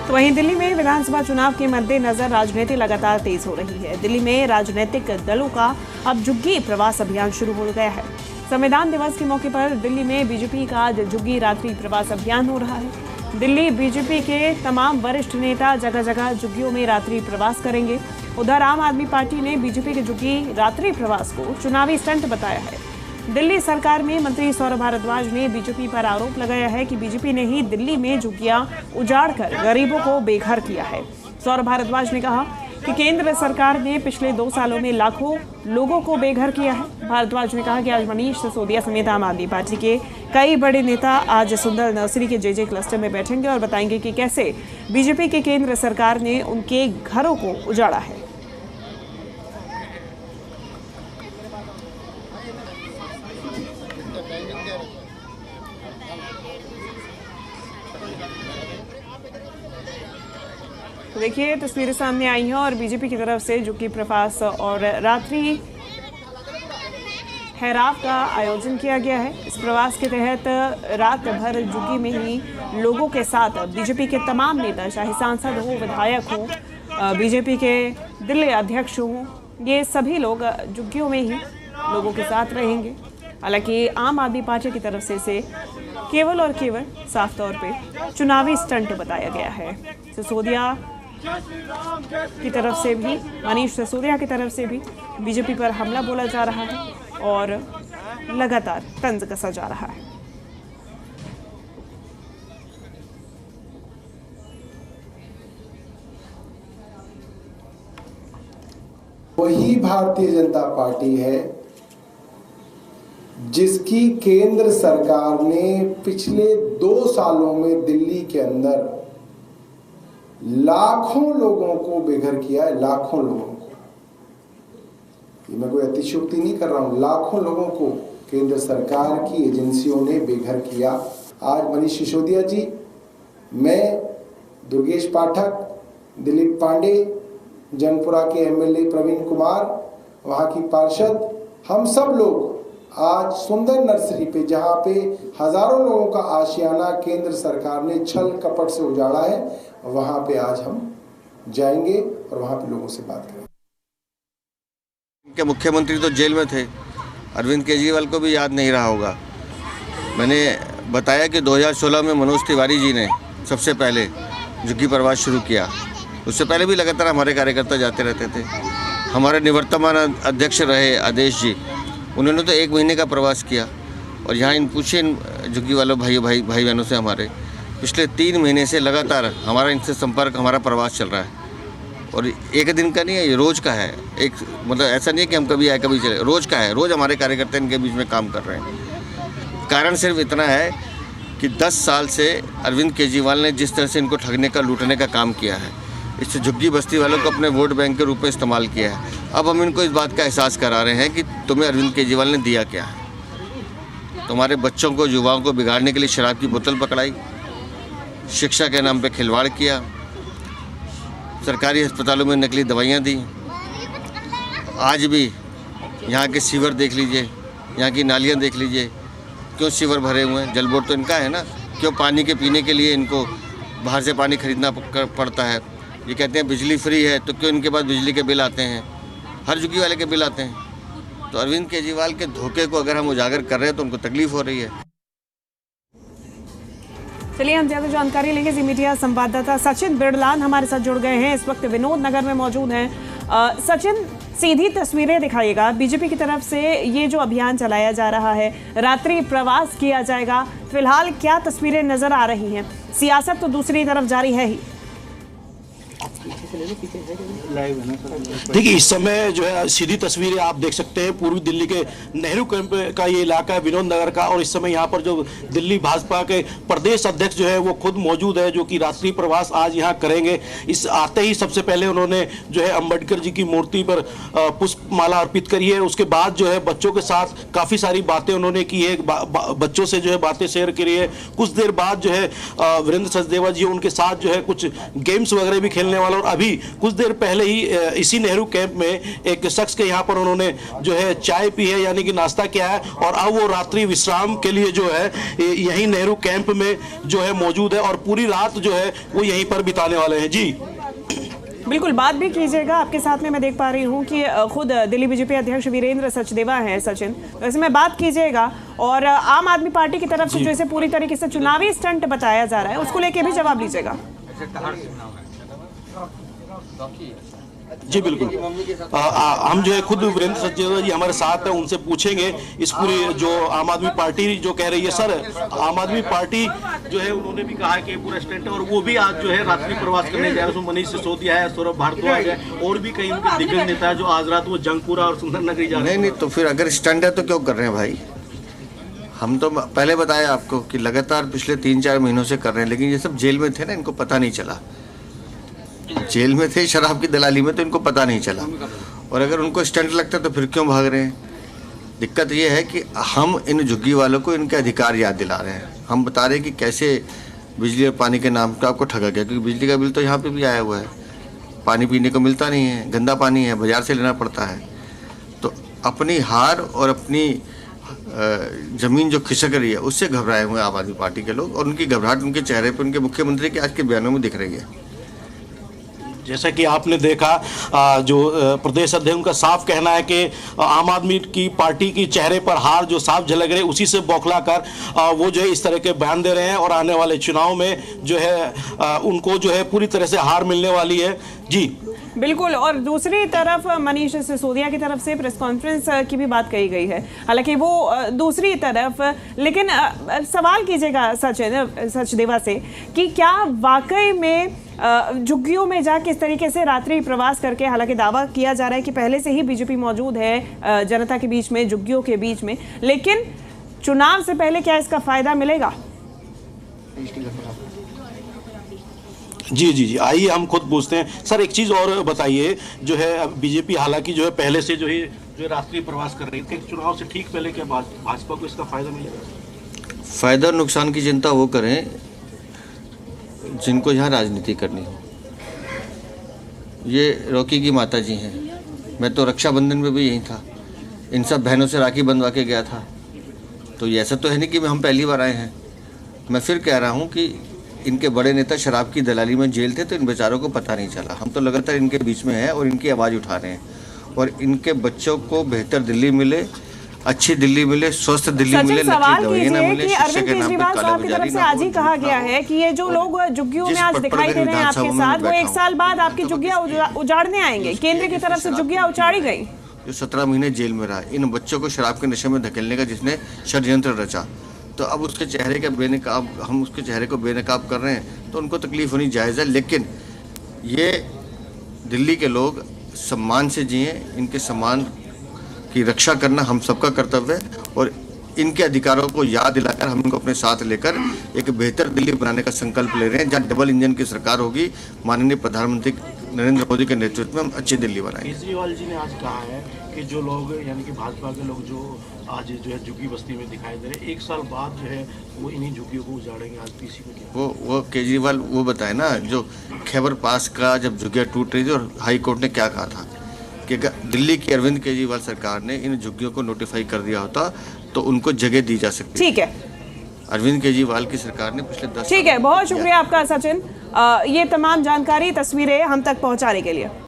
तो वहीं दिल्ली में विधानसभा चुनाव के मद्देनजर राजनीति लगातार तेज हो रही है। दिल्ली में राजनीतिक दलों का अब झुग्गी प्रवास अभियान शुरू हो गया है। संविधान दिवस के मौके पर दिल्ली में बीजेपी का आज झुग्गी रात्रि प्रवास अभियान हो रहा है। दिल्ली बीजेपी के तमाम वरिष्ठ नेता जगह जगह झुग्गियों में रात्रि प्रवास करेंगे। उधर आम आदमी पार्टी ने बीजेपी के झुग्गी रात्रि प्रवास को चुनावी स्टंट बताया है। दिल्ली सरकार में मंत्री सौरभ भारद्वाज ने बीजेपी पर आरोप लगाया है कि बीजेपी ने ही दिल्ली में झुग्गियां उजाड़कर गरीबों को बेघर किया है। सौरभ भारद्वाज ने कहा कि केंद्र सरकार ने पिछले 2 सालों में लाखों लोगों को बेघर किया है। भारद्वाज ने कहा कि आज मनीष सिसोदिया समेत आम आदमी पार्टी के कई बड़े नेता आज सुंदर नर्सरी के जेजे क्लस्टर में बैठेंगे और बताएंगे कि कैसे बीजेपी के केंद्र सरकार ने उनके घरों को उजाड़ा है। तो देखिए तस्वीरें सामने आई हैं और बीजेपी की तरफ से झुग्गी प्रवास और रात्रि ठहराव का आयोजन किया गया है। इस प्रवास के तहत रात भर झुग्गी में ही लोगों के साथ बीजेपी के तमाम नेता, चाहे सांसद हो, विधायक हो, बीजेपी के दिल्ली अध्यक्ष हों, ये सभी लोग झुग्गियों में ही लोगों के साथ रहेंगे। हालांकि आम आदमी पार्टी की तरफ से इसे केवल और केवल साफ तौर पे चुनावी स्टंट बताया गया है। सिसोदिया की तरफ से भी, मनीष सिसोदिया की तरफ से भी बीजेपी पर हमला बोला जा रहा है और लगातार तंज कसा जा रहा है। वही भारतीय जनता पार्टी है जिसकी केंद्र सरकार ने पिछले 2 सालों में दिल्ली के अंदर लाखों लोगों को बेघर किया है। लाखों लोगों को, ये मैं कोई अतिशयोक्ति नहीं कर रहा हूं, लाखों लोगों को केंद्र सरकार की एजेंसियों ने बेघर किया। आज मनीष सिसोदिया जी, मैं, दुर्गेश पाठक, दिलीप पांडे, जनपुरा के एमएलए प्रवीण कुमार, वहां की पार्षद, हम सब लोग आज सुंदर नर्सरी पे, जहां पे हजारों लोगों का आशियाना केंद्र सरकार ने छल कपट से उजाड़ा है, वहां पे आज हम जाएंगे और वहां पे लोगों से बात करेंगे। के मुख्यमंत्री तो जेल में थे, अरविंद केजरीवाल को भी याद नहीं रहा होगा। मैंने बताया कि 2016 में मनोज तिवारी जी ने सबसे पहले झुग्गी प्रवास शुरू किया। उससे पहले भी लगातार हमारे कार्यकर्ता जाते रहते थे। हमारे निवर्तमान अध्यक्ष रहे आदेश जी, उन्होंने तो 1 महीने का प्रवास किया। और यहाँ इन पूछे झुग्गी वालों भाई बहनों से, हमारे पिछले 3 महीने से लगातार हमारा इनसे संपर्क, हमारा प्रवास चल रहा है। और एक दिन का नहीं है, ये रोज़ का है। एक मतलब ऐसा नहीं है कि हम कभी आए कभी चले, रोज़ का है। रोज़ हमारे कार्यकर्ता इनके बीच में काम कर रहे हैं। कारण सिर्फ इतना है कि 10 साल से अरविंद केजरीवाल ने जिस तरह से इनको ठगने का, लूटने का काम किया है, इससे झुग्गी बस्ती वालों को अपने वोट बैंक के रूप में इस्तेमाल किया है। अब हम इनको इस बात का एहसास करा रहे हैं कि तुम्हें अरविंद केजरीवाल ने दिया क्या है। तुम्हारे बच्चों को, युवाओं को बिगाड़ने के लिए शराब की बोतल पकड़ाई, शिक्षा के नाम पे खिलवाड़ किया, सरकारी अस्पतालों में नकली दवाइयाँ दी। आज भी यहाँ के सीवर देख लीजिए, यहाँ की नालियाँ देख लीजिए, क्यों सीवर भरे हुए हैं। जल बोर्ड तो इनका है ना, क्यों पानी के पीने के लिए इनको बाहर से पानी खरीदना पड़ता है। ये कहते हैं बिजली फ्री है, तो क्यों इनके पास बिजली के बिल आते हैं, हर झुग्गी वाले के बिल आते हैं। तो अरविंद केजरीवाल के धोखे को अगर हम उजागर कर रहे हैं तो उनको तकलीफ हो रही है। चलिए हम ज्यादा जानकारी लेंगे। जी मीडिया संवाददाता सचिन बिरलान हमारे साथ जुड़ गए हैं, इस वक्त विनोद नगर में मौजूद हैं। सचिन, सीधी तस्वीरें दिखाइएगा। बीजेपी की तरफ से ये जो अभियान चलाया जा रहा है, रात्रि प्रवास किया जाएगा, फिलहाल क्या तस्वीरें नजर आ रही हैं? सियासत तो दूसरी तरफ जारी है ही। देखिए इस समय जो है सीधी तस्वीरें आप देख सकते हैं पूर्वी दिल्ली के नेहरू कैंप का ये इलाका है, विनोद नगर का। और इस समय यहाँ पर जो दिल्ली भाजपा के प्रदेश अध्यक्ष जो है वो खुद मौजूद है, जो कि रात्रि प्रवास आज यहाँ करेंगे। इस आते ही सबसे पहले उन्होंने जो है अंबेडकर जी की मूर्ति पर पुष्पमाला अर्पित करी है। उसके बाद जो है बच्चों के साथ काफ़ी सारी बातें उन्होंने की है, बच्चों से जो है बातें शेयर करी है। कुछ देर बाद जो है वीरेंद्र सचदेवा जी उनके साथ जो है कुछ गेम्स वगैरह भी खेलने वाला। और अभी अभी कुछ देर पहले ही इसी नेहरू कैंप में एक शख्स के यहाँ पर उन्होंने जो है चाय पी है, यानी कि नाश्ता किया है, और अब वो रात्रि विश्राम के लिए जो है यही नेहरू कैंप में जो है मौजूद है और पूरी रात जो है वो यहीं पर बिताने वाले हैं। जी बिल्कुल, बात भी कीजिएगा। आपके साथ में मैं देख पा रही हूँ कि खुद दिल्ली बीजेपी अध्यक्ष वीरेंद्र सचदेवा हैं सचिन, तो इसमें बात कीजिएगा। और आम आदमी पार्टी की तरफ से जो इसे पूरी तरीके से चुनावी स्टंट बताया जा रहा है, उसको लेके भी जवाब लीजिएगा। जी बिल्कुल, हम जो है खुद वीरेंद्र सचदेवा जी हमारे साथ हैं, उनसे पूछेंगे इस पूरी जो आम आदमी पार्टी जो कह रही है। सर, आम आदमी पार्टी जो है उन्होंने भी कहा है कि पूरा स्टेट है और वो भी आज जो है रात्रि प्रवास करने जा रहे हैं। उसमें मनीष सिसोदिया है, सौरभ भारद्वाज है और भी कई उनके दिग्गज नेता है जो आज रात वो जंगपुरा और सुंदर नगरी जा रहे हैं। नहीं, तो फिर अगर स्टंट है तो क्यों कर रहे हैं भाई? हम तो पहले बताया आपको कि लगातार पिछले 3-4 महीनों से कर रहे हैं, लेकिन ये सब जेल में थे ना, इनको पता नहीं चला। जेल में थे शराब की दलाली में, तो इनको पता नहीं चला। और अगर उनको स्टंट लगता तो फिर क्यों भाग रहे हैं? दिक्कत ये है कि हम इन झुग्गी वालों को इनके अधिकार याद दिला रहे हैं। हम बता रहे हैं कि कैसे बिजली और पानी के नाम पर आपको ठगा गया, क्योंकि बिजली का बिल तो यहाँ पे भी आया हुआ है, पानी पीने को मिलता नहीं है, गंदा पानी है, बाजार से लेना पड़ता है। तो अपनी हार और अपनी ज़मीन जो खिसक रही है उससे घबराए हुए आम आदमी पार्टी के लोग, और उनकी घबराहट उनके चेहरे पर उनके मुख्यमंत्री के आज के बयानों में दिख रही है। जैसा कि आपने देखा, जो प्रदेश अध्यक्ष का साफ कहना है कि आम आदमी की पार्टी की चेहरे पर हार जो साफ झलक रही है, उसी से बौखला कर वो जो है इस तरह के बयान दे रहे हैं और आने वाले चुनाव में जो है उनको जो है पूरी तरह से हार मिलने वाली है। जी बिल्कुल, और दूसरी तरफ मनीष सिसोदिया की तरफ से प्रेस कॉन्फ्रेंस की भी बात कही गई है, हालांकि वो दूसरी तरफ, लेकिन सवाल कीजिएगा सचदेवा से कि क्या वाकई में झुग्गियों में जा किस तरीके से रात्रि प्रवास करके, हालांकि दावा किया जा रहा है कि पहले से ही बीजेपी मौजूद है जनता के बीच में, झुग्गियों के बीच में, लेकिन चुनाव से पहले क्या इसका फायदा मिलेगा? जी जी जी, आइए हम खुद पूछते हैं। सर, एक चीज़ और बताइए, जो है बीजेपी हालांकि जो है पहले से जो है राष्ट्रीय प्रवास कर रही थी, चुनाव से ठीक पहले क्या भाजपा को इसका फायदा मिलेगा? फायदा और नुकसान की चिंता वो करें जिनको यहाँ राजनीति करनी हो। ये रॉकी की माता जी हैं, मैं तो रक्षाबंधन में भी यहीं था, इन सब बहनों से राखी बंधवा के गया था। तो ये ऐसा तो है नहीं कि हम पहली बार आए हैं। मैं फिर कह रहा हूँ कि इनके बड़े नेता शराब की दलाली में जेल थे, तो इन बेचारों को पता नहीं चला। हम तो लगातार इनके बीच में हैं और इनकी आवाज़ उठा रहे हैं, और इनके बच्चों को बेहतर दिल्ली मिले, अच्छी दिल्ली मिले, स्वस्थ दिल्ली मिले, सवाल कीजिए कि अरविंद केजरीवाल साहब की तरफ से आज ही कहा गया है कि ये जो लोग झुग्गियों में आज दिखाई दे रहे हैं आपके साथ, वो 1 साल बाद आपकी झुग्गियां उजाड़ने आएंगे। केंद्र की तरफ से झुग्गियां उजाड़ी गई। जो 17 महीने जेल में रहा, इन बच्चों को शराब के नशे में धकेलने का जिसने षड्यंत्र रचा, तो अब उसके चेहरे का बेनकाब, हम उसके चेहरे को बेनकाब कर रहे हैं, तो उनको तकलीफ होनी जायज़ है। लेकिन ये दिल्ली के लोग सम्मान से जिए, इनके सम्मान की रक्षा करना हम सबका कर्तव्य है, और इनके अधिकारों को याद दिलाकर हम इनको अपने साथ लेकर एक बेहतर दिल्ली बनाने का संकल्प ले रहे हैं, जहाँ डबल इंजन की सरकार होगी। माननीय प्रधानमंत्री नरेंद्र मोदी के नेतृत्व में हम अच्छी दिल्ली बनाएंगे। केजरीवाल जी ने आज कहा है कि जो लोग, यानी कि भाजपा के लोग जो आज जो है झुग्गी बस्ती में दिखाई दे रहे, 1 साल बाद जो है वो इन्हीं झुग्गियों को उजाड़ेंगे। आज पीसी में क्या वो केजरीवाल वो बताए ना, जो खैबर पास का जब झुग्गियाँ टूट रही थी और हाई कोर्ट ने क्या कहा था कि दिल्ली की अरविंद केजरीवाल सरकार ने इन झुग्गियों को नोटिफाई कर दिया होता तो उनको जगह दी जा सकती। ठीक है, अरविंद केजरीवाल की सरकार ने पिछले 10 ठीक है, बहुत शुक्रिया आपका सचिन, ये तमाम जानकारी, तस्वीरें हम तक पहुंचाने के लिए।